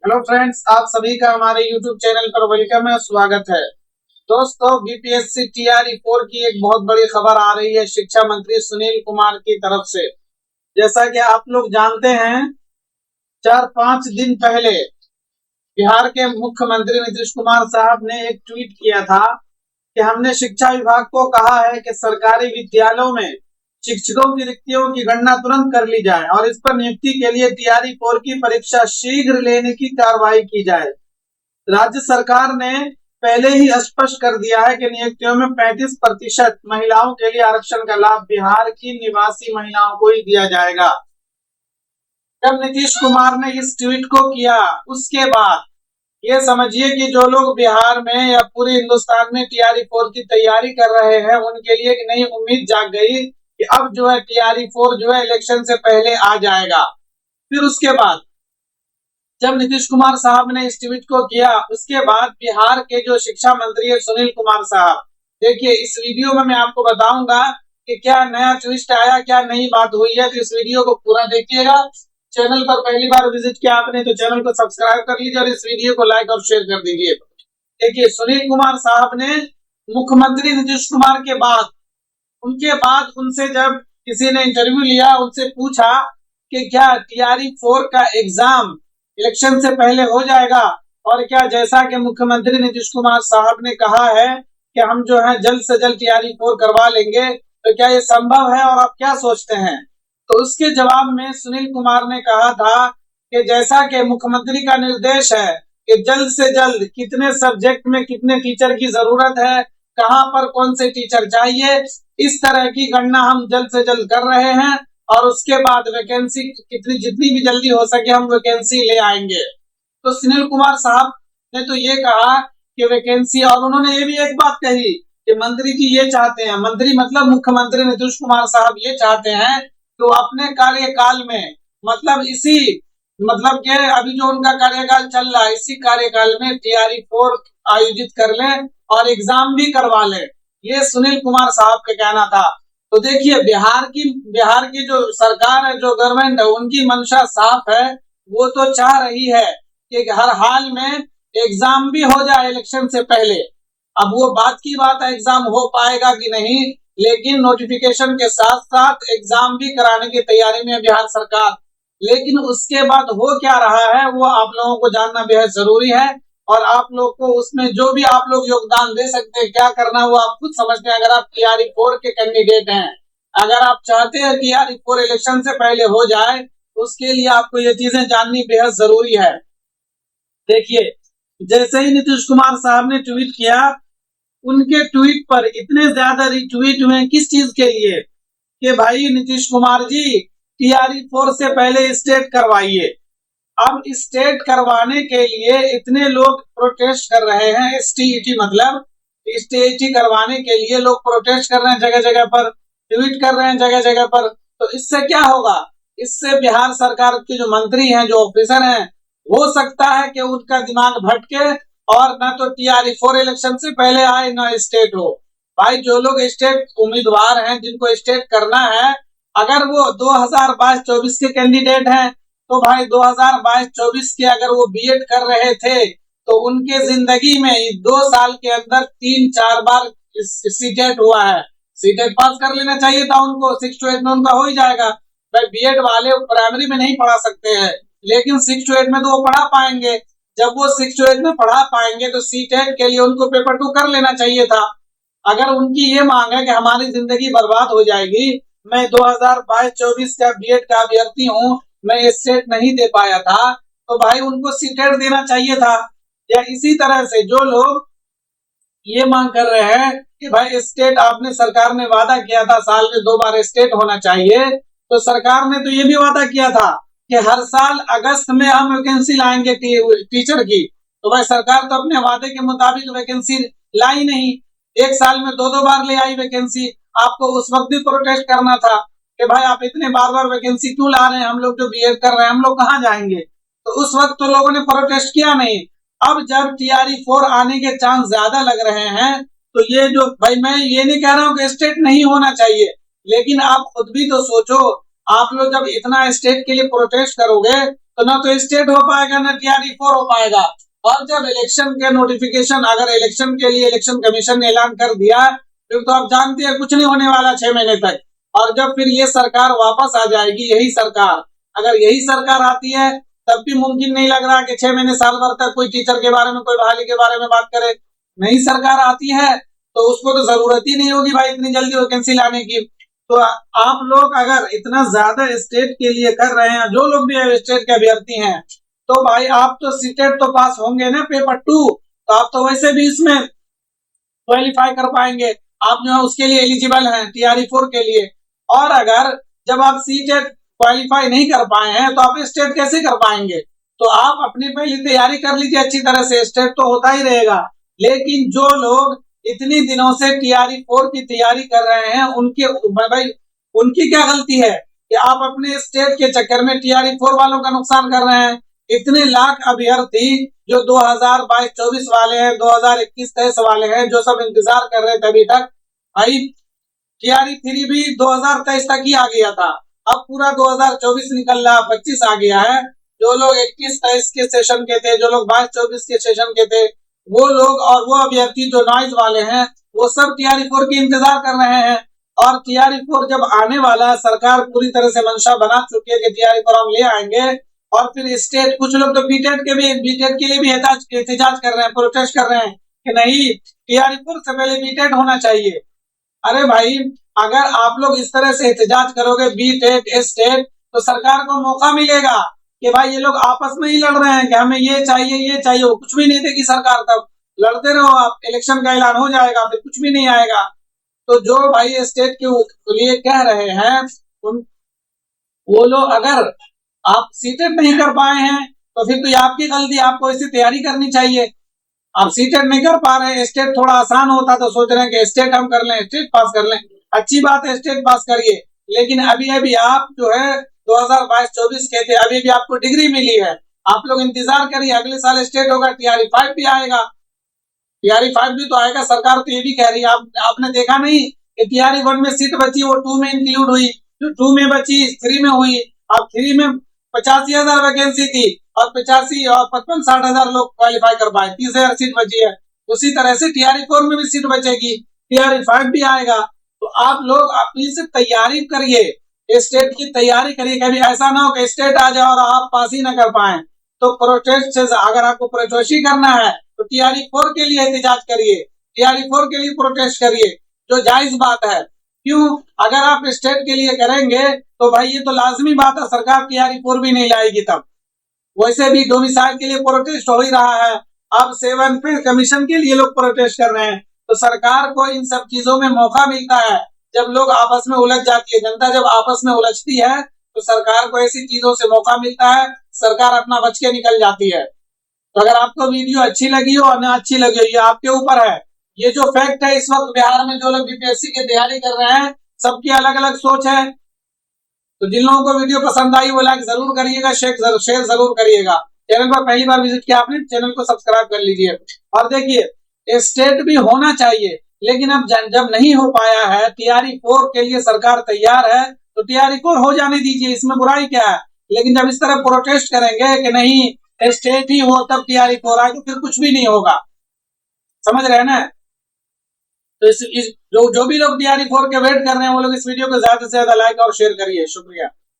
Hello friends, आप सभी का हमारे यूट्यूब चैनल पर वेलकम है, स्वागत है। दोस्तों, बीपीएससी टीआरई 4 की एक बहुत बड़ी खबर आ रही है शिक्षा मंत्री सुनील कुमार की तरफ से। जैसा कि आप लोग जानते हैं, 4-5 दिन पहले बिहार के मुख्यमंत्री नीतीश कुमार साहब ने एक ट्वीट किया था कि हमने शिक्षा विभाग को कहा है कि सरकारी विद्यालयों में शिक्षकों की रिक्तियों की गणना तुरंत कर ली जाए और इस पर नियुक्ति के लिए टीआरई 4 की परीक्षा शीघ्र लेने की कार्रवाई की जाए। राज्य सरकार ने पहले ही स्पष्ट कर दिया है कि नियुक्तियों में 35% महिलाओं के लिए आरक्षण का लाभ बिहार की निवासी महिलाओं को ही दिया जाएगा। जब नीतीश कुमार ने इस ट्वीट को किया, उसके बाद ये समझिए कि जो लोग बिहार में या पूरे हिंदुस्तान में टीआरई 4 की तैयारी कर रहे हैं, उनके लिए एक नई उम्मीद जाग गई कि अब जो है टीआरई 4 जो है इलेक्शन से पहले आ जाएगा। फिर उसके बाद जब नीतीश कुमार साहब ने इस ट्वीट को किया, उसके बाद बिहार के जो शिक्षा मंत्री है सुनील कुमार साहब, देखिए इस वीडियो में मैं आपको बताऊंगा कि क्या नया ट्विस्ट आया, क्या नई बात हुई है। तो इस वीडियो को पूरा देखिएगा। चैनल पर पहली बार विजिट किया आपने तो चैनल को सब्सक्राइब कर लीजिए और इस वीडियो को लाइक और शेयर कर दीजिए। देखिए, सुनील कुमार साहब ने मुख्यमंत्री नीतीश कुमार के बाद, उनके बाद उनसे जब किसी ने इंटरव्यू लिया, उनसे पूछा कि क्या टीआरई 4 का एग्जाम इलेक्शन से पहले हो जाएगा और क्या जैसा कि मुख्यमंत्री नीतीश कुमार साहब ने कहा है कि हम जो है जल्द से जल्द टीआरई 4 करवा लेंगे, तो क्या ये संभव है और आप क्या सोचते हैं। तो उसके जवाब में सुनील कुमार ने कहा था कि जैसा कि मुख्यमंत्री का निर्देश है कि जल्द से जल्द कितने सब्जेक्ट में कितने टीचर की जरूरत है, कहां पर कौन से टीचर चाहिए, इस तरह की गणना हम जल्द से जल्द कर रहे हैं और उसके बाद वैकेंसी कितनी जितनी भी जल्दी हो सके हम वैकेंसी ले आएंगे। तो सुनील कुमार साहब ने तो ये कहा कि वैकेंसी, और उन्होंने ये भी एक बात कही कि मंत्री जी ये चाहते हैं, मंत्री मतलब मुख्यमंत्री नीतीश कुमार साहब ये चाहते हैं तो अपने कार्यकाल में, मतलब कि अभी जो उनका कार्यकाल चल रहा है, इसी कार्यकाल में टीआरई 4 आयोजित कर लें और एग्जाम भी करवा लें। ये सुनील कुमार साहब का कहना था। तो देखिए, बिहार की जो सरकार है, जो गवर्नमेंट है, उनकी मंशा साफ है। वो तो चाह रही है कि हर हाल में एग्जाम भी हो जाए इलेक्शन से पहले। अब वो बात की बात है एग्जाम हो पाएगा कि नहीं, लेकिन नोटिफिकेशन के साथ साथ एग्जाम भी कराने की तैयारी में है बिहार सरकार। लेकिन उसके बाद हो क्या रहा है वो आप लोगों को जानना बेहद जरूरी है और आप लोग को उसमें जो भी आप लोग योगदान दे सकते हैं, क्या करना वो आप खुद समझते हैं। अगर आप टीआरई 4 के कैंडिडेट हैं, अगर आप चाहते हैं टीआरई 4 इलेक्शन से पहले हो जाए, तो उसके लिए आपको ये चीजें जाननी बेहद जरूरी है। देखिए, जैसे ही नीतीश कुमार साहब ने ट्वीट किया, उनके ट्वीट पर इतने ज्यादा रिट्वीट हुए, किस चीज के लिए कि भाई नीतीश कुमार जी टीआरई 4 से पहले स्टेट करवाइए। अब स्टेट करवाने के लिए इतने लोग प्रोटेस्ट कर रहे हैं, एसटीईटी मतलब एसटीईटी करवाने के लिए लोग प्रोटेस्ट कर रहे हैं, जगह जगह पर ट्वीट कर रहे हैं, जगह जगह पर। तो इससे क्या होगा, इससे बिहार सरकार के जो मंत्री हैं, जो ऑफिसर हैं, हो सकता है कि उनका दिमाग भटके और न तो टीआरई 4 इलेक्शन से पहले आए न स्टेट हो। भाई, जो लोग स्टेट उम्मीदवार हैं, जिनको स्टेट करना है, अगर वो 2022-24 के कैंडिडेट हैं, तो भाई 2022-24 के अगर वो बीएड कर रहे थे तो उनके जिंदगी में 2 साल के अंदर 3-4 बार सीटेट हुआ है। सीटेट पास कर लेना चाहिए था उनको, 6 to 8 में उनका हो ही जाएगा। भाई, बीएड वाले प्राइमरी में नहीं पढ़ा सकते हैं, लेकिन 6 to 8 में तो वो पढ़ा पाएंगे। जब वो 6 to 8 में पढ़ा पाएंगे तो सीटेट के लिए उनको पेपर 2 कर लेना चाहिए था। अगर उनकी ये मांग है कि हमारी जिंदगी बर्बाद हो जाएगी, मैं 2022-24 का बीएड का अभ्यर्थी हूँ, मैं स्टेट नहीं दे पाया था, तो भाई उनको सीटेट देना चाहिए था। या इसी तरह से जो लोग ये मांग कर रहे हैं कि भाई स्टेट, आपने सरकार ने वादा किया था साल में 2 बार स्टेट होना चाहिए, तो सरकार ने तो ये भी वादा किया था कि हर साल अगस्त में हम वैकेंसी लाएंगे टीचर की। तो भाई सरकार तो अपने वादे के मुताबिक वैकेंसी लाई नहीं, एक साल में 2-2 बार ले आई वैकेंसी। आपको उस वक्त भी प्रोटेस्ट करना था कि भाई आप इतने बार बार वैकेंसी क्यों ला रहे हैं, हम लोग जो बीएड कर रहे हैं हम लोग कहाँ जाएंगे। तो उस वक्त तो लोगों ने प्रोटेस्ट किया नहीं। अब जब टीआरई 4 आने के चांस ज्यादा लग रहे हैं, तो ये जो, भाई मैं ये नहीं कह रहा हूँ कि स्टेट नहीं होना चाहिए, लेकिन आप खुद भी तो सोचो, आप लोग जब इतना स्टेट के लिए प्रोटेस्ट करोगे तो ना तो स्टेट हो पाएगा ना TRE4 हो पाएगा। और जब इलेक्शन के नोटिफिकेशन, अगर इलेक्शन के लिए इलेक्शन कमीशन ने ऐलान कर दिया, फिर तो आप जानते हैं कुछ नहीं होने वाला 6 महीने तक। और जब फिर ये सरकार वापस आ जाएगी, यही सरकार, अगर यही सरकार आती है तब भी मुमकिन नहीं लग रहा कि 6 महीने साल भर तक कोई टीचर के बारे में, कोई बहाली के बारे में बात करे। नई सरकार आती है तो उसको तो जरूरत ही नहीं होगी भाई इतनी जल्दी वैकेंसी लाने की। तो आप लोग अगर इतना ज्यादा स्टेट के लिए कर रहे हैं, जो लोग भी स्टेट के अभ्यर्थी हैं, तो भाई आप तो सीटेट तो पास होंगे ना पेपर 2, तो आप तो वैसे भी इसमें क्वालिफाई कर पाएंगे। आप जो है उसके लिए एलिजिबल हैं TRE4 के लिए। और अगर जब आप सीटेट क्वालिफाई नहीं कर पाए हैं तो आप स्टेट कैसे कर पाएंगे? तो आप अपनी पहली तैयारी कर लीजिए अच्छी तरह से, स्टेट तो होता ही रहेगा। लेकिन जो लोग इतनी दिनों से TRE4 की तैयारी कर रहे हैं, उनके भाई उनकी क्या गलती है कि आप अपने स्टेट के चक्कर में TRE4 वालों का नुकसान कर रहे हैं? इतने लाख अभ्यर्थी जो 2022-24 वाले हैं, 2021-23 वाले हैं, जो सब इंतजार कर रहे थे अभी तक, भाई TRE3 भी 2023 तक ही आ गया था। अब पूरा 2024 निकल रहा, 25 आ गया है। जो लोग 21-23 के सेशन के थे, जो लोग 22-24 के सेशन के थे, वो लोग और वो अभ्यर्थी जो नॉइज वाले हैं, वो सब TRE4 की इंतजार कर रहे हैं। और TRE4 जब आने वाला है, सरकार पूरी तरह से मंशा बना चुकी है कि TRE4 हम ले आएंगे। और फिर स्टेट, कुछ लोग तो बीटेट के लिए भी एहतजाज कर रहे हैं, प्रोटेस्ट कर रहे हैं कि नहीं, TRE4 से पहले बीटेट होना चाहिए। अरे भाई, अगर आप लोग इस तरह से एहतजाज करोगे बीटेट स्टेट, तो सरकार को मौका मिलेगा कि भाई ये लोग आपस में ही लड़ रहे हैं कि हमें ये चाहिए ये चाहिए, वो कुछ भी नहीं देगी सरकार। तब लड़ते रहो आप, इलेक्शन का ऐलान हो जाएगा, फिर कुछ भी नहीं आएगा। तो जो भाई स्टेट के लिए कह रहे हैं, उन वो लोग, अगर आप सीटेट नहीं कर पाए हैं तो फिर तो ये आपकी गलती, आपको इसकी तैयारी करनी चाहिए। आप सीटेट नहीं कर पा रहे हैं, स्टेट थोड़ा आसान होता तो सोच रहे हैं कि स्टेट हम कर लें, स्टेट पास कर लें, अच्छी बात है, स्टेट पास करिए। लेकिन अभी अभी आप जो है 2022-24 के थे, अभी भी आपको डिग्री मिली है, आप लोग इंतजार करिए, अगले साल स्टेट होगा, TRE5 भी आएगा। TRE5 भी तो आएगा, सरकार तो ये भी कह रही है। आपने देखा नहीं कि TRE1 में सीट बची, वो 2 में इंक्लूड हुई, जो 2 में बची 3 में हुई। अब 3 में 85,000 वैकेंसी थी और 85 और 55-60,000 लोग क्वालिफाई कर पाए, 30,000 सीट बची है। उसी तरह से TRE4 में भी सीट बचेगी, TRE5 भी आएगा। तो आप लोग अपनी से तैयारी करिए, स्टेट की तैयारी करिए। कभी ऐसा ना हो कि स्टेट आ जाए और आप पास ही ना कर पाए। तो प्रोटेस्ट से, अगर आपको प्रोटेस्ट ही करना है तो TRE4 के लिए एहतजाज करिए, TRE4 के लिए प्रोटेस्ट करिए, जो जायज बात है। क्यों? अगर आप स्टेट के लिए करेंगे तो भाई ये तो लाजमी बात है, सरकार TRE4 भी नहीं लाएगी तब। वैसे भी डोमिसाइल के लिए प्रोटेस्ट हो ही रहा है, अब 7 पे कमीशन के लिए लोग प्रोटेस्ट कर रहे हैं। तो सरकार को इन सब चीजों में मौका मिलता है जब लोग आपस में उलझ जाती है। जनता जब आपस में उलझती है तो सरकार को ऐसी चीजों से मौका मिलता है, सरकार अपना बच के निकल जाती है। तो अगर आपको वीडियो अच्छी लगी हो और ना अच्छी लगी हो, ये आपके ऊपर है। ये जो फैक्ट है, इस वक्त बिहार में जो लोग BPSC की तैयारी कर रहे हैं, सबकी अलग अलग सोच है। तो जिन लोगों को वीडियो पसंद आई वो लाइक जरूर करिएगा, शेयर जरूर करिएगा। चैनल पर पहली बार विजिट किया आपने, चैनल को सब्सक्राइब कर लीजिए। और देखिए, स्टेट भी होना चाहिए, लेकिन अब जब नहीं हो पाया है, TRE4 के लिए सरकार तैयार है, तो TRE4 हो जाने दीजिए, इसमें बुराई क्या है। लेकिन जब इस तरह प्रोटेस्ट करेंगे कि नहीं स्टेट ही हो तब TRE4 आए, तो फिर कुछ भी नहीं होगा। समझ रहे हैं ना? तो जो भी लोग TRE4 के वेट कर रहे हैं, वो लोग इस वीडियो को ज्यादा से ज्यादा लाइक और शेयर करिए। शुक्रिया।